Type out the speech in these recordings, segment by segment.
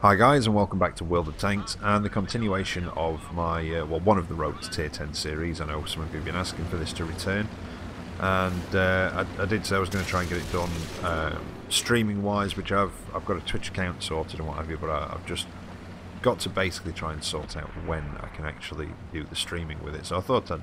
Hi guys, and welcome back to World of Tanks and the continuation of my, well, one of the Road to Tier 10 series. I know some of you have been asking for this to return, and I did say I was going to try and get it done streaming wise, which I've got a Twitch account sorted and what have you, but I've just got to basically try and sort out when I can actually do the streaming with it. So I thought I'd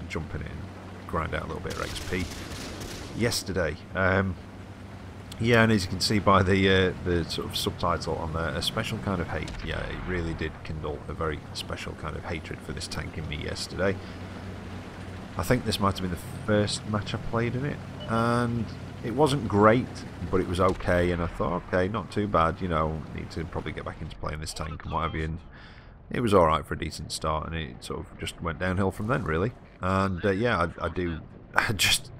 jump in it and grind out a little bit of XP yesterday. Yeah, and as you can see by the sort of subtitle on there, a special kind of hate. Yeah, it really did kindle a very special kind of hatred for this tank in me yesterday. I think this might have been the first match I played in it, and it wasn't great, but it was okay, and I thought, okay, not too bad, you know, need to probably get back into playing this tank and what have you, and it was alright for a decent start, and it sort of just went downhill from then, really. And yeah, I just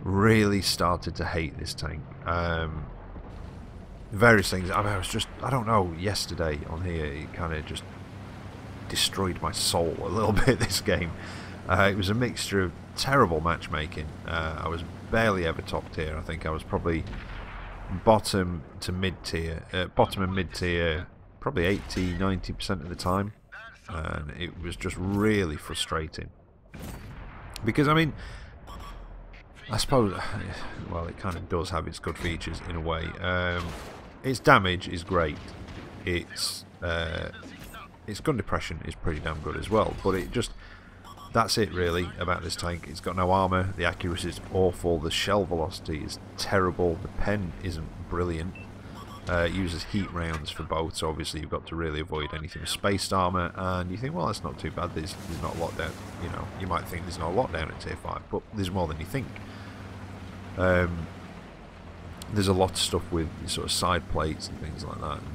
really started to hate this tank. Various things. I mean, I don't know, yesterday on here it kind of just destroyed my soul a little bit, this game. It was a mixture of terrible matchmaking. I was barely ever top tier. I think I was probably bottom to mid tier, bottom and mid tier probably 80-90% of the time, and it was just really frustrating because, I mean, I suppose, well, it kind of does have its good features in a way. Its damage is great. Its gun depression is pretty damn good as well. But it just, that's it really about this tank. It's got no armour. The accuracy is awful. The shell velocity is terrible. The pen isn't brilliant. It uses heat rounds for both, so obviously you've got to really avoid anything with spaced armour, and you think, well, that's not too bad, there's not a lot down, you know, you might think there's not a lot down at tier 5, but there's more than you think. There's a lot of stuff with sort of side plates and things like that, and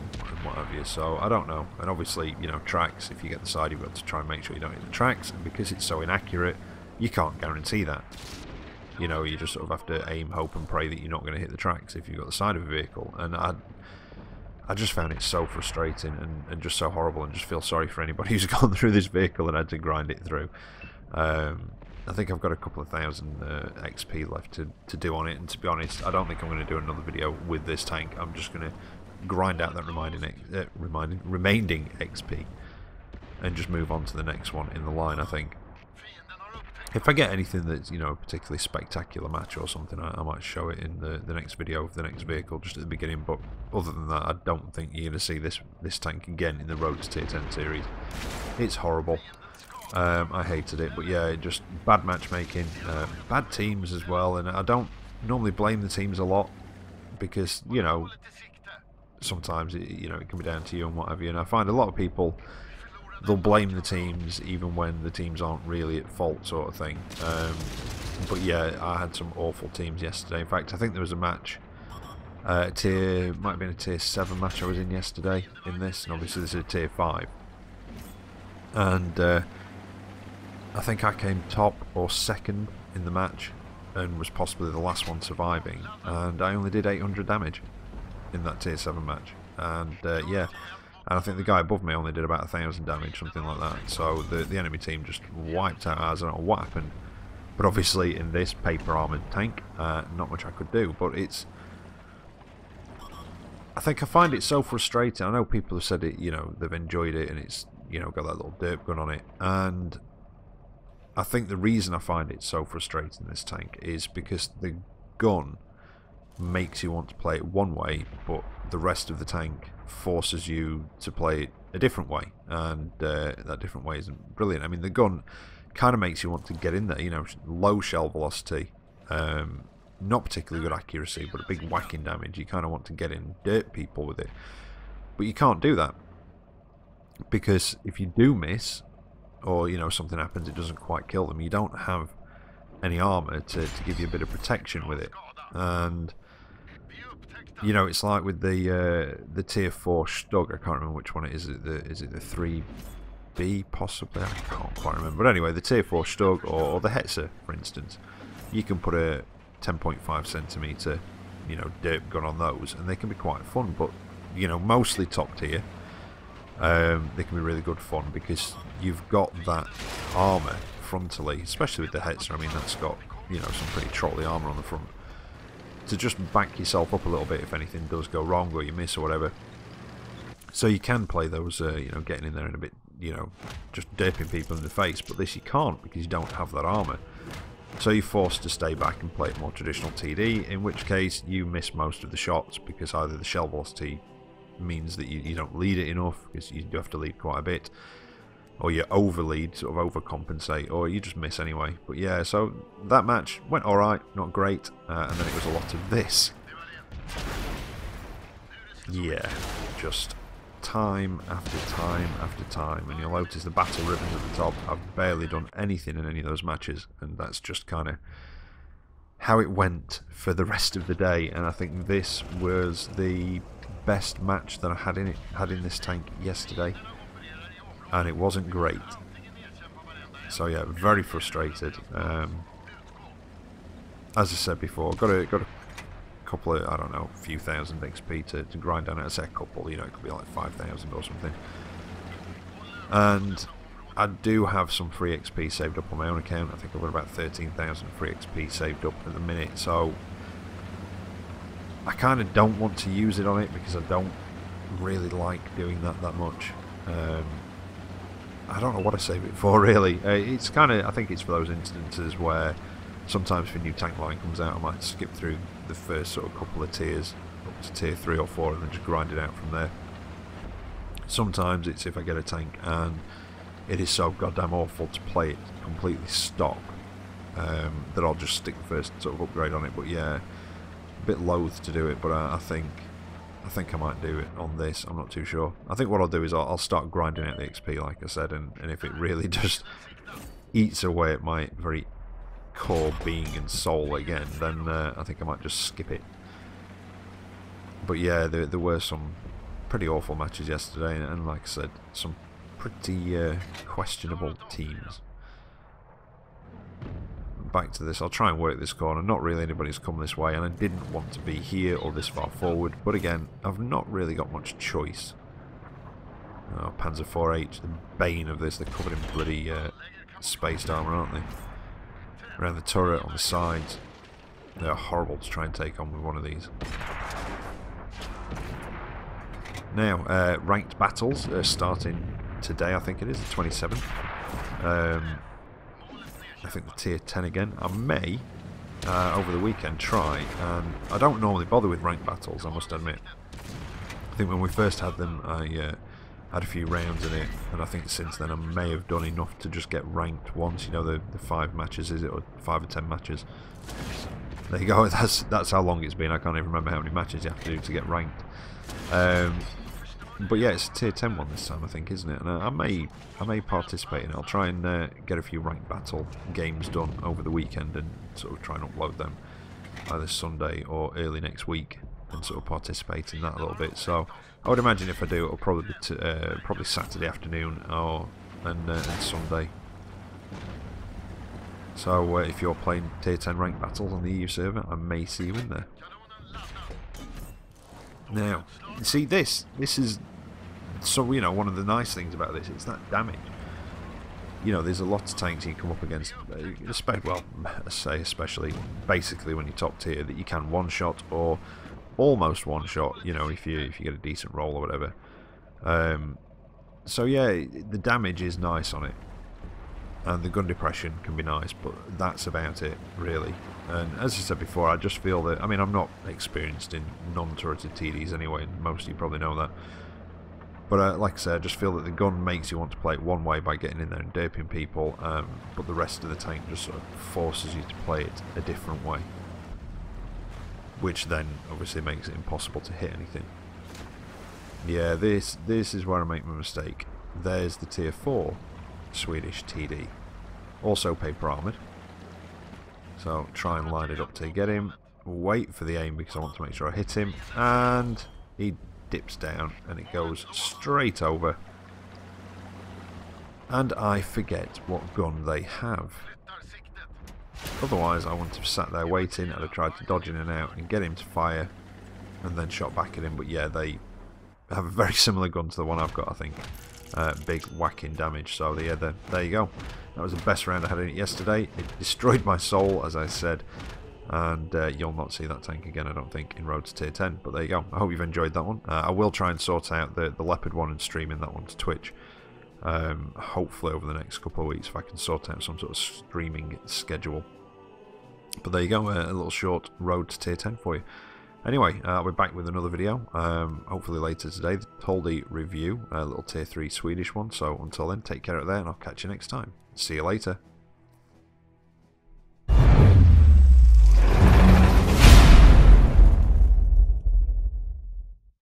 what have you, so I don't know. And obviously, you know, tracks, if you get the side, you've got to try and make sure you don't hit the tracks, and because it's so inaccurate, you can't guarantee that. You know, you just sort of have to aim, hope and pray that you're not going to hit the tracks if you've got the side of a vehicle. And I just found it so frustrating and just so horrible, and just feel sorry for anybody who's gone through this vehicle and had to grind it through. I think I've got a couple of thousand XP left to do on it, and to be honest, I don't think I'm going to do another video with this tank. I'm just going to grind out that remaining XP and just move on to the next one in the line, I think. If I get anything that's, you know, a particularly spectacular match or something, I might show it in the next video of the next vehicle just at the beginning, but other than that, I don't think you're going to see this tank again in the Road to Tier 10 series. It's horrible. I hated it, but yeah, just bad matchmaking, bad teams as well, and I don't normally blame the teams a lot because, you know, sometimes it can be down to you and what have you, and I find a lot of people, they'll blame the teams even when the teams aren't really at fault, sort of thing. But yeah, I had some awful teams yesterday. In fact, I think there was a match, might have been a tier 7 match I was in yesterday in this, and obviously this is a tier 5. And I think I came top or second in the match and was possibly the last one surviving, and I only did 800 damage in that tier 7 match. And yeah, and I think the guy above me only did about 1,000 damage, something like that. So the enemy team just wiped out ours. I don't know what happened, but obviously in this paper armoured tank, not much I could do. But I think I find it so frustrating. I know people have said it, you know, they've enjoyed it, and it's, you know, got that little derp gun on it, and I think the reason I find it so frustrating, this tank, is because the gun makes you want to play it one way, but the rest of the tank forces you to play it a different way, and that different way isn't brilliant. I mean, the gun kind of makes you want to get in there, you know, low shell velocity, not particularly good accuracy, but a big whacking damage. You kind of want to get in and dirt people with it, but you can't do that, because if you do miss, or, you know, something happens, it doesn't quite kill them, you don't have any armour to give you a bit of protection with it. And, you know, it's like with the tier 4 Stug, I can't remember which one it is. Is it the 3B possibly? I can't quite remember. But anyway, the tier 4 Stug or the Hetzer, for instance, you can put a 10.5 centimetre, you know, derp gun on those, and they can be quite fun. But, you know, mostly top tier, they can be really good fun because you've got that armour frontally, especially with the Hetzer. I mean, that's got, you know, some pretty trolley armour on the front to just back yourself up a little bit if anything does go wrong or you miss or whatever. So you can play those, you know, getting in there and a bit, you know, just derping people in the face, but this you can't because you don't have that armour. So you're forced to stay back and play it more traditional TD, in which case you miss most of the shots because either the shell velocity means that you don't lead it enough, because you do have to lead quite a bit, or you overlead, sort of overcompensate, or you just miss anyway. But yeah, so that match went alright, not great, and then it was a lot of this. Yeah, just time after time after time, and you'll notice the battle ribbons at the top. I've barely done anything in any of those matches, and that's just kind of how it went for the rest of the day. And I think this was the best match that I had in this tank yesterday, and it wasn't great. So yeah, very frustrated. As I said before, got a couple of, I don't know, a few thousand XP to grind down. I say a couple, you know, it could be like 5,000 or something. And I do have some free XP saved up on my own account. I think I've got about 13,000 free XP saved up at the minute, so I kind of don't want to use it on it because I don't really like doing that much. I don't know what I save it for, really. It's kind of, I think it's for those instances where sometimes if a new tank line comes out, I might skip through the first sort of couple of tiers up to tier 3 or 4 and then just grind it out from there. Sometimes it's if I get a tank and it is so goddamn awful to play it completely stock, that I'll just stick the first sort of upgrade on it. But yeah, a bit loath to do it, but I think I might do it on this. I'm not too sure. I think what I'll do is I'll start grinding out the XP, like I said, and if it really just eats away at my very core being and soul again, then I think I might just skip it. But yeah, there were some pretty awful matches yesterday, and like I said, some pretty questionable teams. Back to this, I'll try and work this corner. Not really anybody's come this way, and I didn't want to be here or this far forward, but again, I've not really got much choice. Oh, Panzer 4H, the bane of this. They're covered in bloody spaced armour, aren't they? Around the turret, on the sides. They're horrible to try and take on with one of these. Now, ranked battles are starting today, I think it is, the 27th. I think the tier 10 again. I may, over the weekend, try, and I don't normally bother with ranked battles, I must admit. I think when we first had them, I had a few rounds in it, and I think since then I may have done enough to just get ranked once. You know, the 5 matches, is it, or 5 or 10 matches? There you go. That's how long it's been. I can't even remember how many matches you have to do to get ranked. But yeah, it's a tier 10 one this time, I think, isn't it? And I may participate in it. I'll try and get a few ranked battle games done over the weekend and sort of try and upload them either Sunday or early next week and sort of participate in that a little bit. So I would imagine if I do, it'll probably be probably Saturday afternoon and Sunday. So if you're playing tier 10 ranked battles on the EU server, I may see you in there. Now, see, this is, so, you know, one of the nice things about this, it's that damage. You know, there's a lot of tanks you come up against, well, I say especially, basically when you're top tier, that you can one-shot or almost one-shot, you know, if you get a decent roll or whatever. So yeah, the damage is nice on it, and the gun depression can be nice, but that's about it, really. And as I said before, I just feel that, I mean, I'm not experienced in non-turreted TDs anyway, and most of you probably know that. But like I said, I just feel that the gun makes you want to play it one way by getting in there and derping people, but the rest of the tank just sort of forces you to play it a different way, which then obviously makes it impossible to hit anything. Yeah, this is where I make my mistake. There's the tier 4 Swedish TD, also paper armoured. So try and line it up to get him, wait for the aim because I want to make sure I hit him, and he dips down and it goes straight over, and I forget what gun they have. Otherwise I wouldn't have sat there waiting. I'd have tried to dodge in and out and get him to fire and then shot back at him, but yeah, they have a very similar gun to the one I've got, I think. Big whacking damage. So yeah, there you go. That was the best round I had in it yesterday. It destroyed my soul, as I said. and you'll not see that tank again, I don't think, in Road to Tier 10. But there you go. I hope you've enjoyed that one. I will try and sort out the Leopard one and streaming that one to Twitch. Hopefully over the next couple of weeks, if I can sort out some sort of streaming schedule. But there you go, a little short Road to Tier 10 for you. Anyway, I'll be back with another video, hopefully later today, the Toldy review, a little Tier 3 Swedish one. So until then, take care out there, and I'll catch you next time. See you later.